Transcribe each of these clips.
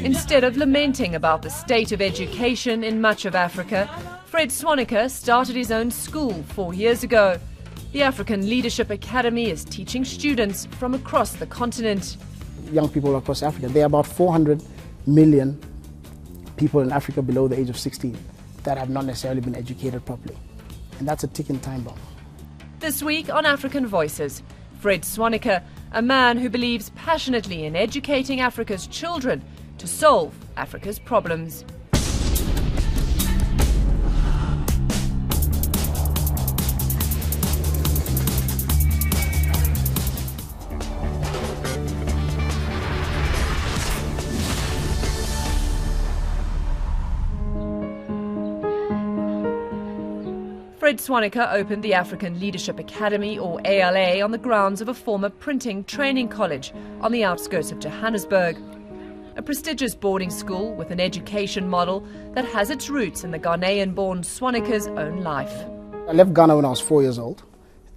Instead of lamenting about the state of education in much of Africa, Fred Swaneker started his own school 4 years ago. The African Leadership Academy is teaching students from across the continent. Young people across Africa, there are about 400 million people in Africa below the age of 16 that have not necessarily been educated properly. And that's a ticking time bomb. This week on African Voices, Fred Swaneker, a man who believes passionately in educating Africa's children to solve Africa's problems. Fred Swaneker opened the African Leadership Academy, or ALA, on the grounds of a former printing training college on the outskirts of Johannesburg. A prestigious boarding school with an education model that has its roots in the Ghanaian-born Swaneker's own life. I left Ghana when I was 4 years old,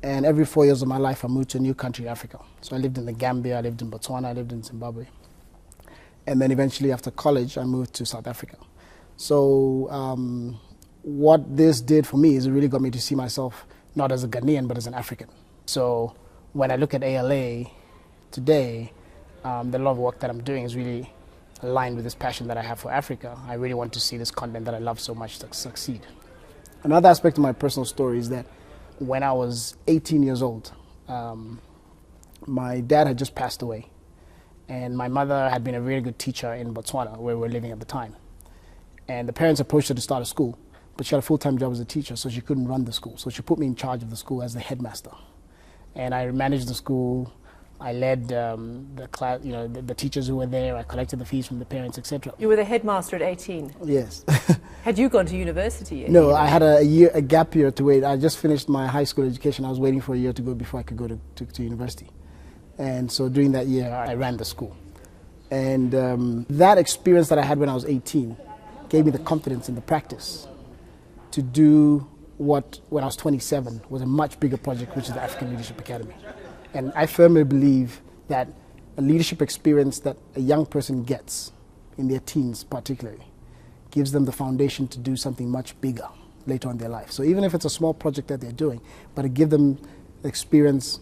and every 4 years of my life I moved to a new country in Africa. So I lived in the Gambia, I lived in Botswana, I lived in Zimbabwe. And then eventually after college I moved to South Africa. So what this did for me is it really got me to see myself not as a Ghanaian but as an African. So when I look at ALA today, the lot of work that I'm doing is really aligned with this passion that I have for Africa. I really want to see this continent that I love so much succeed. Another aspect of my personal story is that when I was 18 years old, my dad had just passed away, and my mother had been a really good teacher in Botswana, where we were living at the time. And the parents approached her to start a school, but she had a full-time job as a teacher, so she couldn't run the school. So she put me in charge of the school as the headmaster. And I managed the school. I led the class, the teachers who were there. I collected the fees from the parents, etc. You were the headmaster at 18? Yes. Had you gone to university yet? No, I had a gap year to wait. I just finished my high school education. I was waiting for a year to go before I could go to university. And so during that year, I ran the school. And that experience that I had when I was 18 gave me the confidence and the practice to do what, when I was 27, was a much bigger project, which is the African Leadership Academy. And I firmly believe that a leadership experience that a young person gets, in their teens particularly, gives them the foundation to do something much bigger later on in their life. So even if it's a small project that they're doing, but it gives them the experience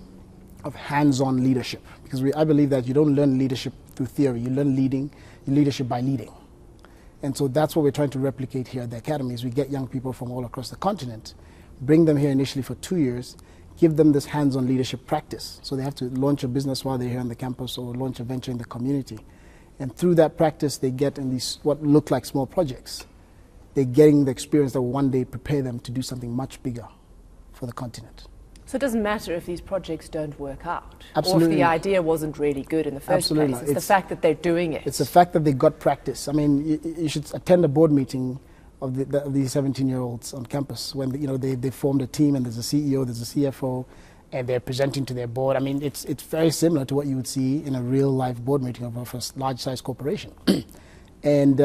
of hands-on leadership. Because I believe that you don't learn leadership through theory, you learn leadership by leading. And so that's what we're trying to replicate here at the Academy, is we get young people from all across the continent, bring them here initially for 2 years, give them this hands-on leadership practice. So they have to launch a business while they're here on the campus or launch a venture in the community. And through that practice, they get in these what look like small projects. They're getting the experience that will one day prepare them to do something much bigger for the continent. So it doesn't matter if these projects don't work out, Absolutely. or if the idea wasn't really good in the first Absolutely place. It's the fact that they're doing it. It's the fact that they got practice. I mean, you should attend a board meeting of these 17-year-olds on campus when they formed a team, and there's a CEO, there's a CFO, and they're presenting to their board. I mean, it's very similar to what you would see in a real-life board meeting of a large-size corporation. And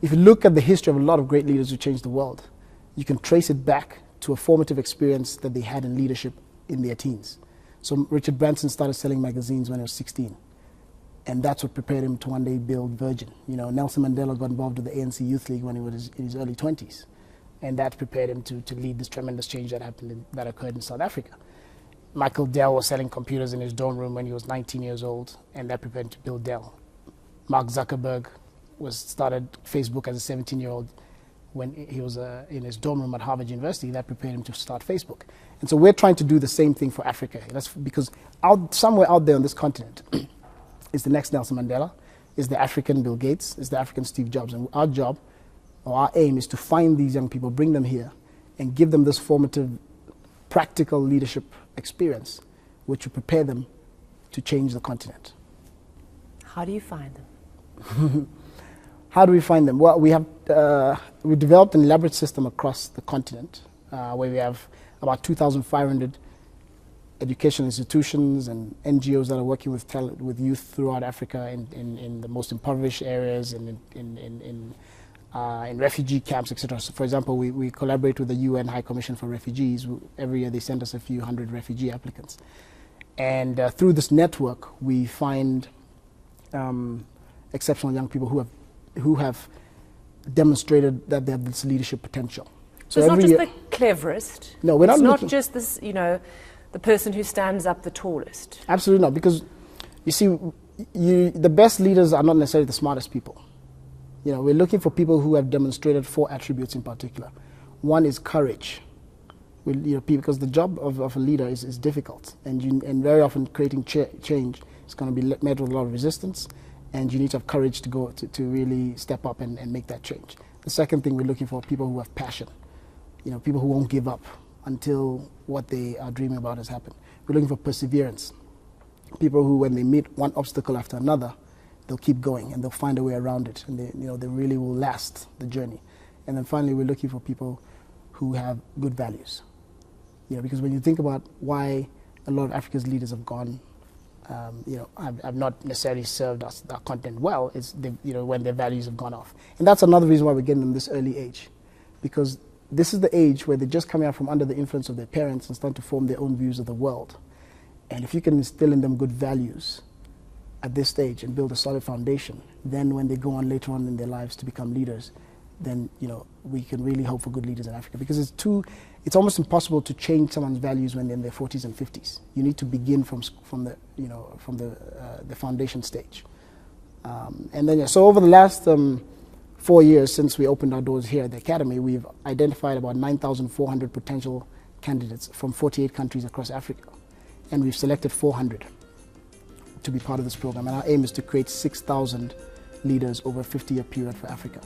if you look at the history of a lot of great leaders who changed the world, you can trace it back to a formative experience that they had in leadership in their teens. So Richard Branson started selling magazines when he was 16. And that's what prepared him to one day build Virgin. Nelson Mandela got involved with the ANC Youth League when he was in his early 20s. And that prepared him to lead this tremendous change that occurred in South Africa. Michael Dell was selling computers in his dorm room when he was 19 years old, and that prepared him to build Dell. Mark Zuckerberg started Facebook as a 17-year-old when he was in his dorm room at Harvard University. That prepared him to start Facebook. And so we're trying to do the same thing for Africa. That's because somewhere out there on this continent is the next Nelson Mandela, is the African Bill Gates, is the African Steve Jobs. And our job, or our aim, is to find these young people, bring them here, and give them this formative, practical leadership experience, which will prepare them to change the continent. How do you find them? How do we find them? Well, we developed an elaborate system across the continent where we have about 2,500 educational institutions and NGOs that are working with youth throughout Africa in the most impoverished areas and in refugee camps, etc. So, for example, we collaborate with the UN High Commission for Refugees. Every year they send us a few hundred refugee applicants. And through this network, we find exceptional young people who have demonstrated that they have this leadership potential. So it's not just the cleverest. No, we're not. It's not just this, the person who stands up the tallest. Absolutely not, because you see, the best leaders are not necessarily the smartest people. We're looking for people who have demonstrated 4 attributes in particular. One is courage. Because the job of a leader is difficult, and very often creating change is going to be met with a lot of resistance, and you need to have courage to really step up and make that change. The second thing we're looking for, people who have passion. People who won't give up until what they are dreaming about has happened. We're looking for perseverance. People who, when they meet one obstacle after another, they'll keep going and they'll find a way around it, and they really will last the journey. And then finally, we're looking for people who have good values. Because when you think about why a lot of Africa's leaders have gone, have not necessarily served us our content well, it's when their values have gone off. And that's another reason why we're getting them this early age, because this is the age where they're just coming out from under the influence of their parents and starting to form their own views of the world. And if you can instill in them good values at this stage and build a solid foundation, then when they go on later on in their lives to become leaders, then we can really hope for good leaders in Africa, because it's almost impossible to change someone's values when they're in their 40s and 50s. You need to begin from the foundation stage, and then so over the last 4 years since we opened our doors here at the Academy, we've identified about 9,400 potential candidates from 48 countries across Africa, and we've selected 400 to be part of this program. And our aim is to create 6,000 leaders over a 50-year period for Africa.